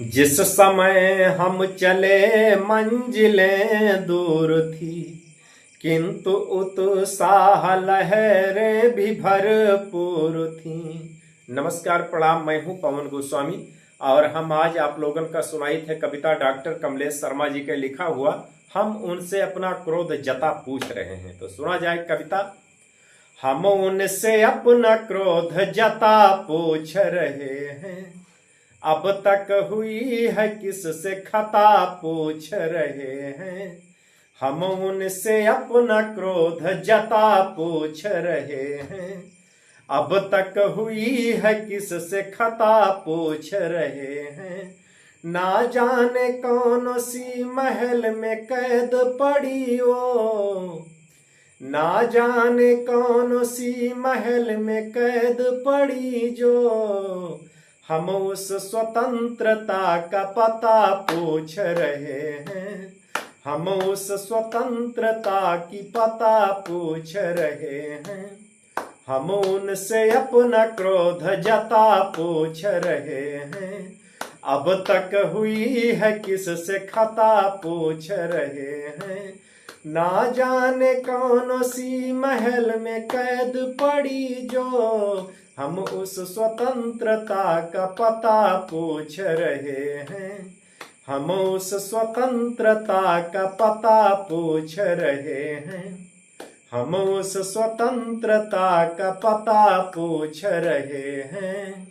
जिस समय हम चले मंजिलें दूर थी, किंतु उत्साह लहरें भी भरपूर थी। नमस्कार, प्रणाम। मैं हूं पवन गोस्वामी और हम आज आप लोगों का सुनाई थे कविता डॉक्टर कमलेश शर्मा जी के लिखा हुआ। हम उनसे अपना क्रोध जता पूछ रहे हैं, तो सुना जाए कविता। हम उनसे अपना क्रोध जता पूछ रहे हैं, अब तक हुई है किससे खता पूछ रहे हैं। हम उनसे अपना क्रोध जता पूछ रहे हैं, अब तक हुई है किससे खता पूछ रहे हैं। ना जाने कौन सी महल में कैद पड़ी वो, ना जाने कौन सी महल में कैद पड़ी जो, हम उस स्वतंत्रता का पता पूछ रहे हैं। हम उस स्वतंत्रता की पता पूछ रहे हैं। हम उनसे अपना क्रोध जता पूछ रहे हैं, अब तक हुई है किससे खता पूछ रहे हैं। ना जाने कौन सी महल में कैद पड़ी जो, हम उस स्वतंत्रता का पता पूछ रहे हैं। हम उस स्वतंत्रता का पता पूछ रहे हैं। हम उस स्वतंत्रता का पता पूछ रहे हैं।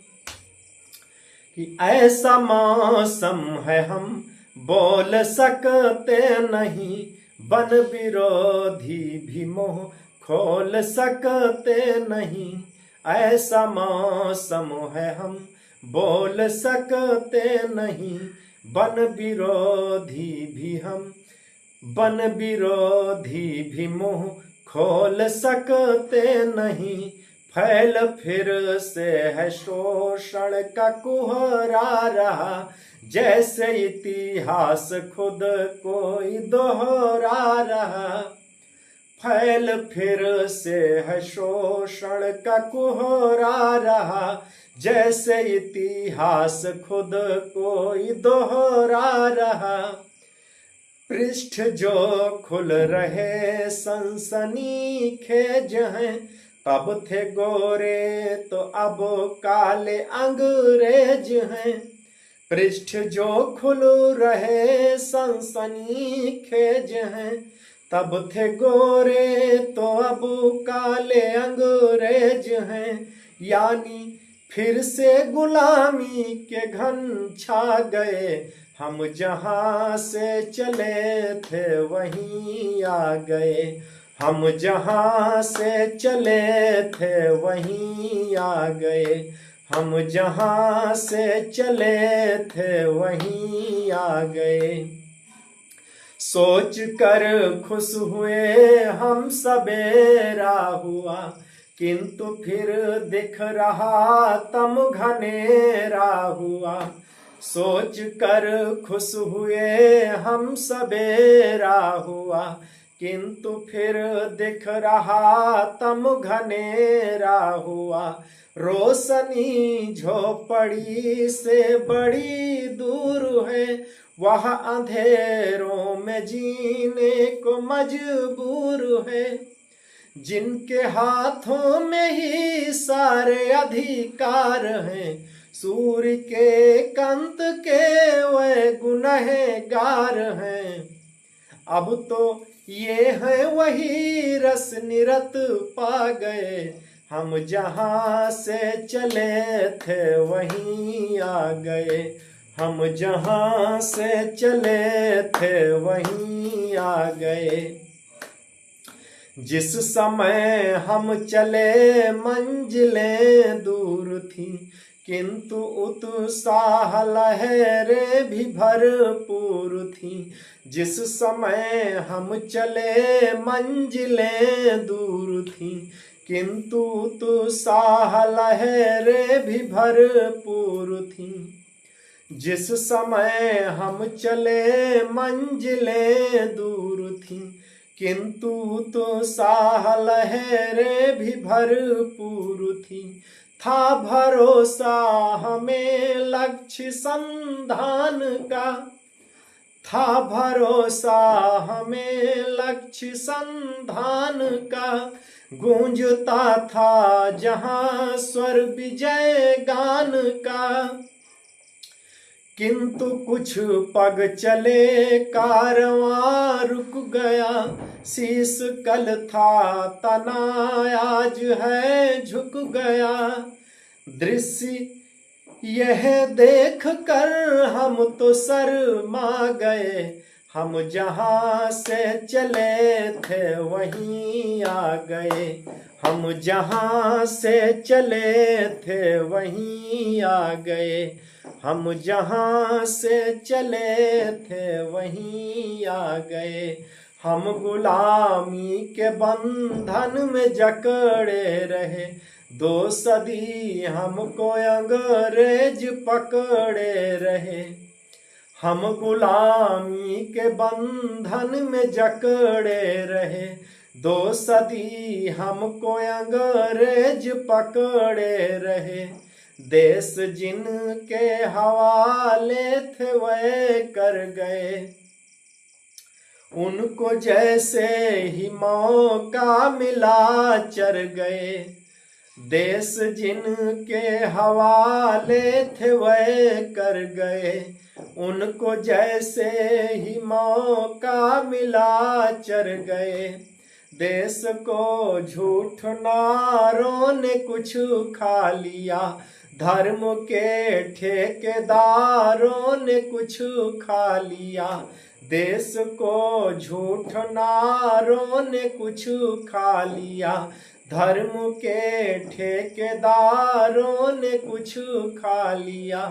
कि ऐसा मौसम है हम बोल सकते नहीं, वन विरोधी भी मुंह खोल सकते नहीं। ऐसा मौसम है हम बोल सकते नहीं, वन विरोधी भी मुंह खोल सकते नहीं। फैल फिर से है शोषण का कुहरा रहा, जैसे इतिहास खुद कोई दोहरा रहा। फैल फिर से है शोषण का कुहरा रहा, जैसे इतिहास खुद कोई दोहरा रहा। पृष्ठ जो खुल रहे सनसनी खेज हैं, तब थे गोरे तो अब काले अंग्रेज हैं। पृष्ठ जो खुल रहे सनसनी खेज हैं, तब थे गोरे तो अब काले अंग्रेज हैं। यानी फिर से गुलामी के घन छा गए, हम जहां से चले थे वहीं आ गए। हम जहां से चले थे वहीं आ गए। हम जहां से चले थे वहीं आ गए। सोच कर खुश हुए हम सवेरा हुआ, किंतु फिर दिख रहा तम घनेरा हुआ। सोच कर खुश हुए हम सवेरा हुआ, किंतु फिर दिख रहा तम घनेरा हुआ। रोशनी झोपड़ी से बड़ी दूर है, वह अंधेरों में जीने को मजबूर है। जिनके हाथों में ही सारे अधिकार हैं, सूर्य के कंत के वे गुनहगार हैं। अब तो ये है वही रस निरत पा गए, हम जहां से चले थे वहीं आ गए। हम जहां से चले थे वहीं आ गए। जिस समय हम चले मंजिलें दूर थी, किंतु उत्साह लहरें भी भरपूर थी। जिस समय हम चले मंजिलें दूर थी, किंतु उत्साह लहरें भी भरपूर थी। जिस समय हम चले मंजिलें दूर थी, किंतु उत्साह लहरें भी भरपूर थी। था भरोसा हमें लक्ष्य संधान का, था भरोसा हमें लक्ष्य संधान का, गूंजता था जहां स्वर विजय गान का। किंतु कुछ पग चले कारवां रुक गया, शीश कल था तना आज है झुक गया। दृश्य यह देख कर हम तो शर्मा गए, हम जहां से चले थे वहीं आ गए, हम जहां से चले थे वहीं आ गए, हम जहां से चले थे वहीं आ गए। हम गुलामी के बंधन में जकड़े रहे, 2 सदी हमको अंग्रेज पकड़े रहे। हम गुलामी के बंधन में जकड़े रहे, 2 सदी हमको अंग्रेज पकड़े रहे। देश जिनके हवाले थे वह कर गए, उनको जैसे ही मौका मिला चर गए। देश जिनके हवाले थे वह कर गए, उनको जैसे ही मौका मिला चर गए। देश को झूठ नारों ने कुछ खा लिया, धर्म के ठेकेदारों ने कुछ खा लिया। देश को झूठ नारों ने कुछ खा लिया, धर्म के ठेकेदारों ने कुछ खा लिया।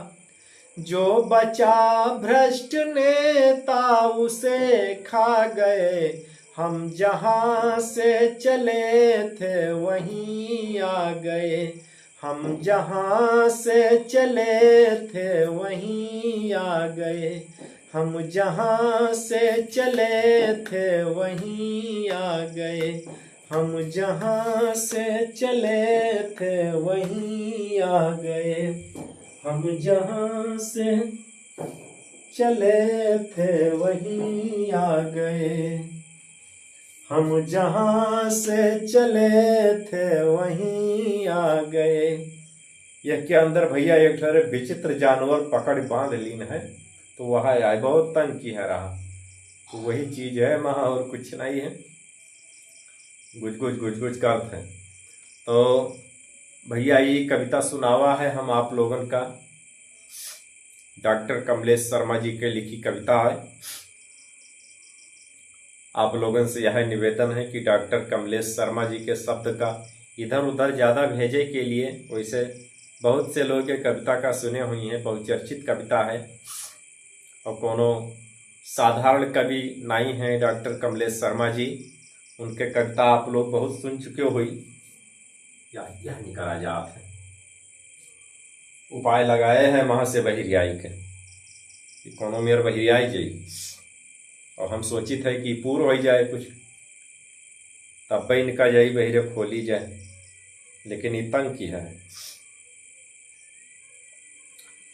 जो बचा भ्रष्ट नेता उसे खा गए, हम जहां से चले थे वहीं आ गए, हम जहां से चले थे वहीं आ गए, हम जहां से चले थे वहीं आ गए, हम जहां से चले थे वहीं आ गए, हम जहां से चले थे वहीं आ गए, हम जहां से चले थे वहीं आ गए। यह के अंदर भैया एक ठहरे विचित्र जानवर पकड़ बांध लीन है, तो वह आए बहुत तंग की है रहा, तो वही चीज है वहां और कुछ नहीं है। गुज गुज करते हैं। तो भैया ये कविता सुनावा है हम आप लोगन का, डॉक्टर कमलेश शर्मा जी के लिखी कविता है। आप लोगों से यह निवेदन है कि डॉक्टर कमलेश शर्मा जी के शब्द का इधर उधर ज़्यादा भेजे के लिए, वैसे बहुत से लोग ये कविता का सुने हुई हैं, बहुचर्चित कविता है और कोनो साधारण कवि नहीं है डॉक्टर कमलेश शर्मा जी। उनके कविता आप लोग बहुत सुन चुके हुई। यह निकला जात है, उपाय लगाए हैं वहाँ से बहिरियाई के, कोनो मेर बहिरियाई जाई, और हम सोची थे कि पूर्ण हो जाए कुछ, तब भी इनका जाई बहिरे खोली जाए, लेकिन ये तंग की है।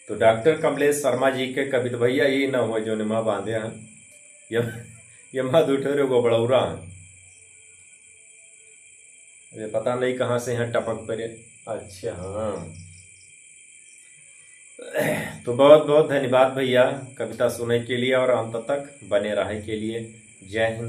तो डॉक्टर कमलेश शर्मा जी के कविता भैया ये न हो जो निमा बांधे हैं, ये मत उठे रे गोबड़ौरा हैं, ये पता नहीं कहाँ से यहाँ टपक पड़े। अच्छा हाँ, तो बहुत बहुत धन्यवाद भैया कविता सुनने के लिए और अंत तक बने रहे के लिए। जय हिंद।